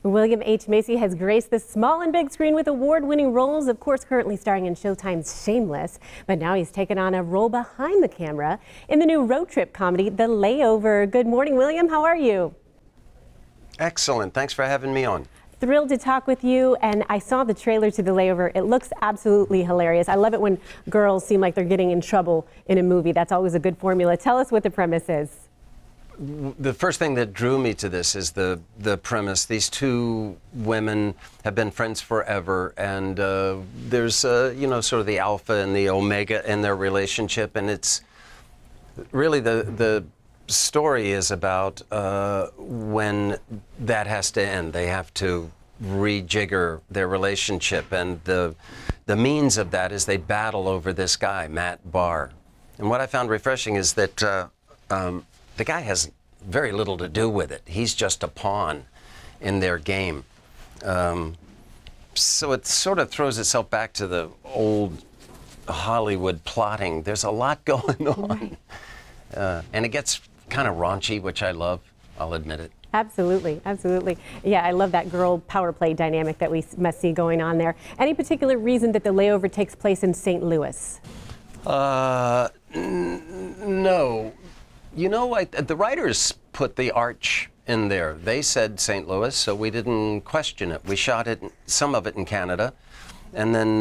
William H. Macy has graced the small and big screen with award-winning roles, of course currently starring in Showtime's Shameless, but now he's taken on a role behind the camera in the new road trip comedy, The Layover. Good morning, William. How are you? Excellent. Thanks for having me on. Thrilled to talk with you, and I saw the trailer to The Layover. It looks absolutely hilarious. I love it when girls seem like they're getting in trouble in a movie. That's always a good formula. Tell us what the premise is. The first thing that drew me to this is the premise. These two women have been friends forever, and there's you know, sort of the alpha and the omega in their relationship, and it's really the story is about when that has to end. They have to rejigger their relationship, and the means of that is they battle over this guy, Matt Barr. And what I found refreshing is that the guy has very little to do with it. He's just a pawn in their game. So it sort of throws itself back to the old Hollywood plotting. There's a lot going on. And it gets kind of raunchy, which I love. I'll admit it. Absolutely, absolutely. Yeah, I love that girl power play dynamic that we must see going on there. Any particular reason that The Layover takes place in St. Louis? No. You know, the writers put the arch in there. They said St. Louis, so we didn't question it. We shot it, some of it in Canada, and then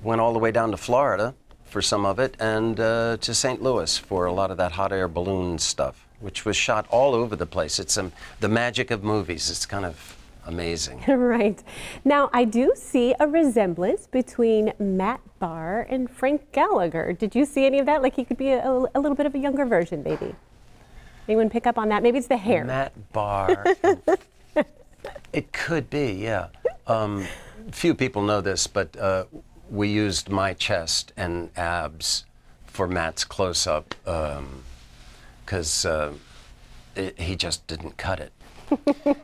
went all the way down to Florida for some of it, and to St. Louis for a lot of that hot air balloon stuff, which was shot all over the place. It's the magic of movies. It's kind of amazing. Right. Now, I do see a resemblance between Matt Barr and Frank Gallagher. Did you see any of that? Like he could be a little bit of a younger version, maybe. Anyone pick up on that? Maybe it's the hair. Matt Barr. It could be, yeah. Few people know this, but we used my chest and abs for Matt's close-up because he just didn't cut it.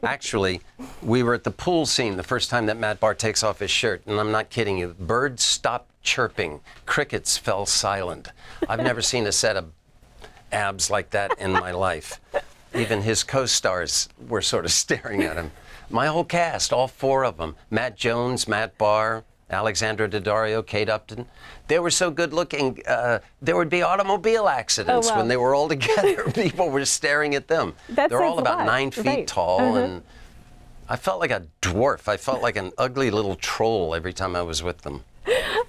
Actually, we were at the pool scene the first time that Matt Barr takes off his shirt, and I'm not kidding you. Birds stopped chirping. Crickets fell silent. I've never seen a set of abs like that in my life. Even his co-stars were sort of staring at him. My whole cast, all four of them, Matt Jones, Matt Barr, Alexandra Daddario, Kate Upton, they were so good looking, there would be automobile accidents when they were all together. People were staring at them. They're all about 9 feet tall, and I felt like a dwarf. I felt like an ugly little troll every time I was with them.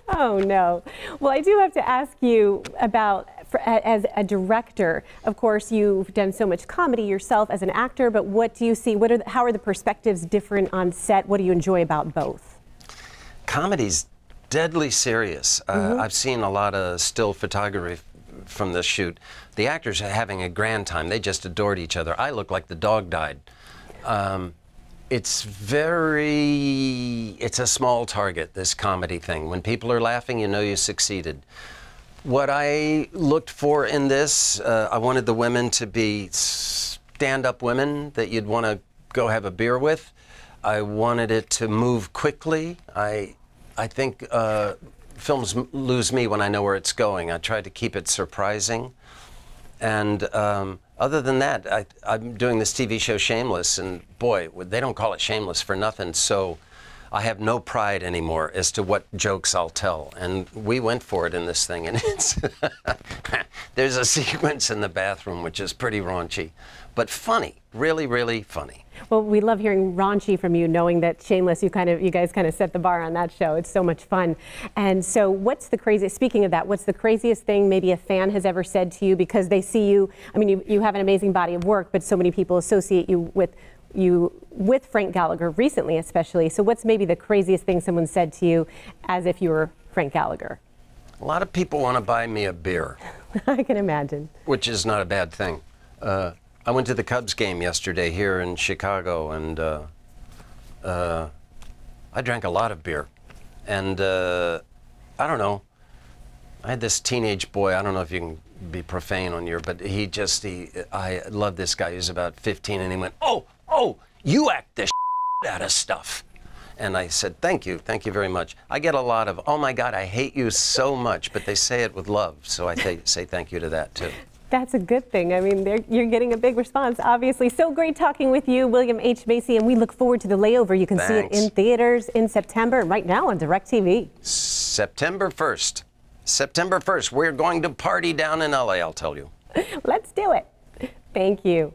Oh, no. Well, I do have to ask you about, as a director, of course, you've done so much comedy yourself as an actor, but what do you see? How are the perspectives different on set? What do you enjoy about both? Comedy's deadly serious. I've seen a lot of still photography from this shoot. The actors are having a grand time. They just adored each other. I look like the dog died. It's a small target, this comedy thing. When people are laughing, you know you succeeded. What I looked for in this, I wanted the women to be stand-up women that you'd want to go have a beer with. I wanted it to move quickly. I think films lose me when I know where it's going. I try to keep it surprising. And other than that, I'm doing this TV show Shameless, and boy, they don't call it Shameless for nothing. So I have no pride anymore as to what jokes I'll tell. And we went for it in this thing. And it's there's a sequence in the bathroom which is pretty raunchy, but funny, really, really funny. Well, we love hearing raunchy from you, knowing that Shameless, you guys kind of set the bar on that show. It's so much fun. And so what's the craziest, speaking of that, what's the craziest thing maybe a fan has ever said to you because they see you? I mean, you have an amazing body of work, but so many people associate you with Frank Gallagher recently, especially. So what's maybe the craziest thing someone said to you as if you were Frank Gallagher? A lot of people want to buy me a beer. I can imagine. Which is not a bad thing. I went to the Cubs game yesterday here in Chicago, and I drank a lot of beer. And I don't know, I had this teenage boy, I don't know if you can be profane on your, but I love this guy. He was about 15, and he went, oh, you act the out of stuff. And I said, thank you very much. I get a lot of, oh my God, I hate you so much, but they say it with love, so I say thank you to that too. That's a good thing. I mean, you're getting a big response, obviously. So great talking with you, William H. Macy, and we look forward to The Layover. You can see it in theaters in September and right now on DirecTV. September 1st. September 1st. We're going to party down in LA, I'll tell you. Let's do it. Thank you.